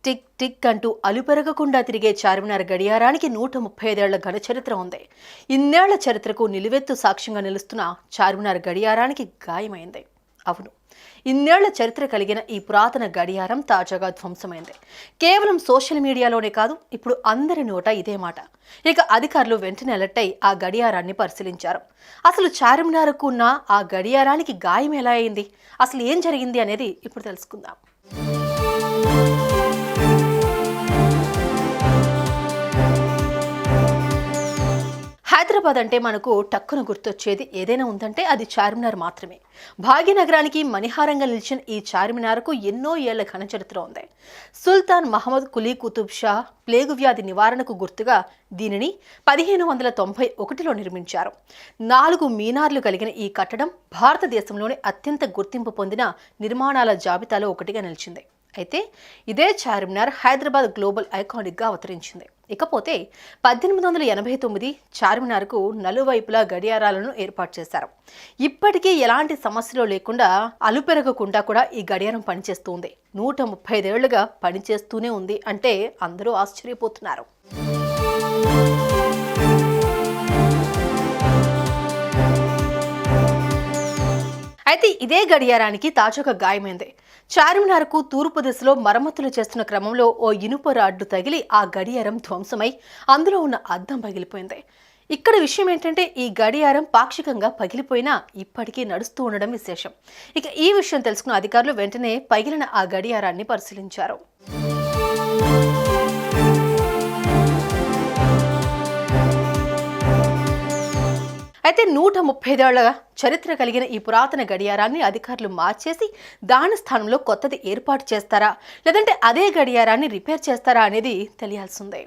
Tick tick అంటూ అలుపెరగకుండా తిరిగే చార్మినార్ గడియారానికి 135 ఏళ్ల ఘన చరిత్ర ఉంది. ఇన్నేళ్ల చరిత్రకు నిలువెత్తు సాక్ష్యంగా నిలుస్తున్న చార్మినార్ గడియారానికి గాయమైంది. అవును, ఇన్నేళ్ల చరిత్ర కలిగిన ఈ పురాతన గడియారం తాజాగా ధ్వంసమైంది. కేవలం సోషల్ మీడియాలోనే కాదు, ఇప్పుడు అందరి నోట ఇదే మాట. ఇక అధికారులు వెంటనే అలర్ట్ అయి ఆ గడియారాన్ని పరిశీలించారు. అసలు చార్మినార్కు ఉన్న ఆ గడియారానికి గాయం ఎలా అయింది, అసలు ఏం జరిగింది అనేది ఇప్పుడు తెలుసుకుందాం. హైదరాబాద్ అంటే మనకు టక్కున గుర్తొచ్చేది ఏదైనా ఉందంటే అది చార్మినార్ మాత్రమే. భాగ్యనగరానికి మణిహారంగా నిలిచిన ఈ చార్మినార్కు ఎన్నో ఏళ్ల ఘన చరిత్ర ఉంది. సుల్తాన్ మహమ్మద్ కులీ కుతుబ్ షా ప్లేగు వ్యాధి నివారణకు గుర్తుగా దీనిని 1591లో నిర్మించారు. 4 మీనార్లు కలిగిన ఈ కట్టడం భారతదేశంలోని అత్యంత గుర్తింపు పొందిన నిర్మాణాల జాబితాలో ఒకటిగా నిలిచింది. అయితే ఇదే చార్మినార్ హైదరాబాద్ గ్లోబల్ ఐకానిక్గా అవతరించింది. ఇకపోతే 1889 చార్మినార్కు నలువైపులా గడియారాలను ఏర్పాటు చేశారు. ఇప్పటికీ ఎలాంటి సమస్యలు లేకుండా అలుపెరగకుండా కూడా ఈ గడియారం పనిచేస్తుంది. 135 ఏళ్లుగా పనిచేస్తూనే ఉంది అంటే అందరూ ఆశ్చర్యపోతున్నారు. అయితే ఇదే గడియారానికి తాజాగా గాయమైంది. చార్మినార్కు తూర్పు దిశలో మరమ్మతులు చేస్తున్న క్రమంలో ఓ ఇనుప రాడ్డు తగిలి ఆ గడియారం ధ్వంసమై అందులో ఉన్న అద్దం పగిలిపోయింది. ఇక్కడ విషయం ఏంటంటే ఈ గడియారం పాక్షికంగా పగిలిపోయినా ఇప్పటికీ నడుస్తూ ఉండడం విశేషం. ఇక ఈ విషయం తెలుసుకున్న అధికారులు వెంటనే పగిలిన ఆ గడియారాన్ని పరిశీలించారు. అయితే 135 ఏళ్ల చరిత్ర కలిగిన ఈ పురాతన గడియారాన్ని అధికారులు మార్చేసి దాని స్థానంలో కొత్తది ఏర్పాటు చేస్తారా, లేదంటే అదే గడియారాన్ని రిపేర్ చేస్తారా అనేది తెలియాల్సిందే.